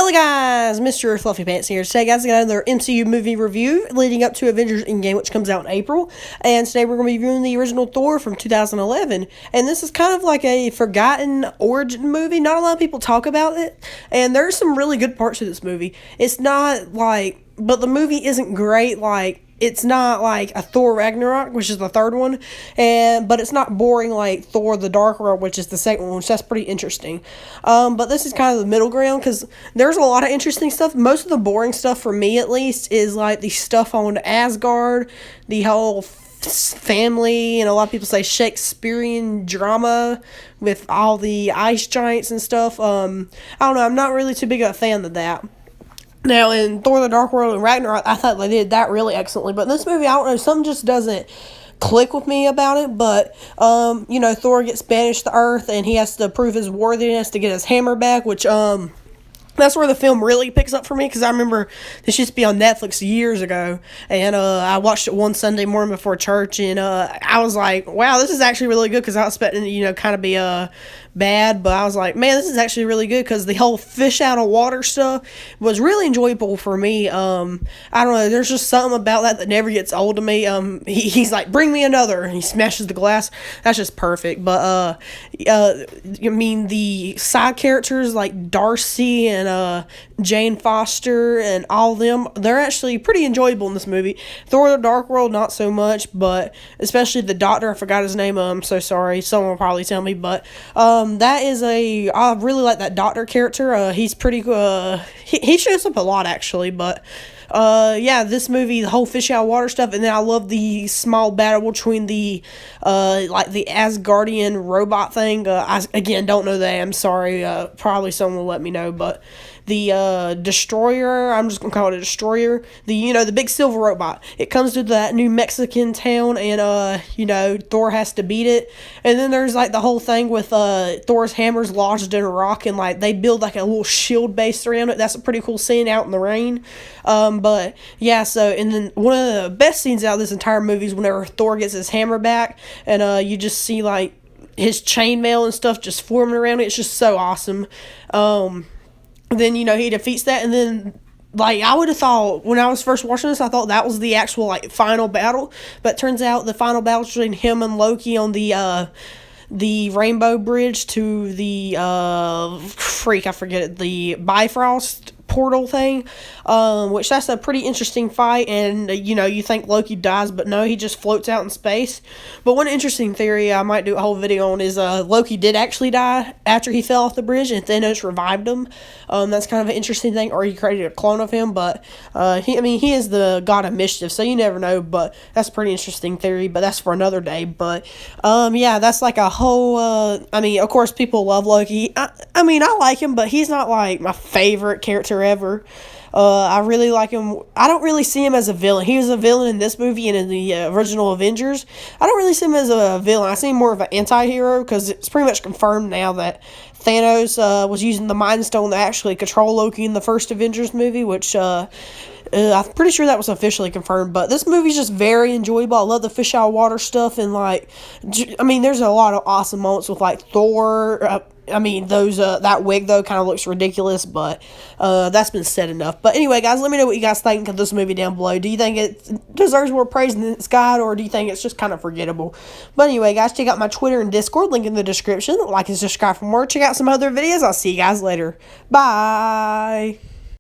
Hello guys, Mr. Fluffy Pants here. Today guys, I got another MCU movie review leading up to Avengers Endgame, which comes out in April. And today we're going to be reviewing the original Thor from 2011. And this is kind of like a forgotten origin movie. Not a lot of people talk about it. And there's some really good parts of this movie. It's not like, but the movie isn't great it's not like a Thor Ragnarok, which is the third one, but it's not boring like Thor the Dark World, which is the second one, which that's pretty interesting. But this is kind of the middle ground because there's a lot of interesting stuff. Most of the boring stuff, for me at least, is like the stuff on Asgard, the whole family, and a lot of people say Shakespearean drama with all the ice giants and stuff. I don't know, I'm not really too big of a fan of that. Now, in Thor the Dark World and Ragnarok, I thought they did that really excellently. But in this movie, I don't know, something just doesn't click with me about it. But, Thor gets banished to Earth, and he has to prove his worthiness to get his hammer back, which, that's where the film really picks up for me, because I remember this used to be on Netflix years ago, and I watched it one Sunday morning before church, and I was like, wow, this is actually really good, because I was expecting it to, kind of be bad, but I was like, man, this is actually really good, because the whole fish out of water stuff was really enjoyable for me. I don't know, there's just something about that never gets old to me. He's like, bring me another, and he smashes the glass. That's just perfect. But the side characters like Darcy and Jane Foster and all of them, they're actually pretty enjoyable in this movie. Thor the Dark World, not so much, but especially the doctor, I forgot his name, I'm so sorry, someone will probably tell me, but I really like that doctor character. He's pretty he shows up a lot actually, but this movie, the whole fish out of water stuff, and then I love the small battle between the the Asgardian robot thing. I again don't know that. I'm sorry. Probably someone will let me know, but the destroyer, I'm just gonna call it a destroyer, the big silver robot, it comes to that New Mexican town, and Thor has to beat it. And then there's like the whole thing with Thor's hammer's lodged in a rock, and like they build like a little shield base around it. That's a pretty cool scene out in the rain. But yeah, so, and then one of the best scenes out of this entire movie is whenever Thor gets his hammer back, and you just see like his chainmail and stuff just forming around it. It's just so awesome. Then he defeats that, and then I would have thought when I was first watching this, I thought that was the actual final battle, but it turns out the final battle between him and Loki on the Rainbow Bridge to the I forget it, the Bifrost portal thing, which that's a pretty interesting fight, and you think Loki dies, but no, he just floats out in space. But one interesting theory I might do a whole video on is Loki did actually die after he fell off the bridge, and Thanos revived him. That's kind of an interesting thing, or he created a clone of him, but he is the god of mischief, so you never know. But that's a pretty interesting theory, but that's for another day. But that's like a whole of course people love Loki. I like him, but he's not like my favorite character ever. I really like him. I don't really see him as a villain. He was a villain in this movie and in the original Avengers. I don't really see him as a villain. I see him more of an anti-hero, because it's pretty much confirmed now that Thanos was using the Mind Stone to actually control Loki in the first Avengers movie, which I'm pretty sure that was officially confirmed. But this movie's just very enjoyable. I love the fish out of water stuff, and there's a lot of awesome moments with Thor. That wig though kind of looks ridiculous, but that's been said enough. But anyway, guys, let me know what you guys think of this movie down below. Do you think it deserves more praise than it's got, or do you think it's just kind of forgettable? But anyway, guys, check out my Twitter and Discord, link in the description. Like and subscribe for more. Check out some other videos. I'll see you guys later. Bye.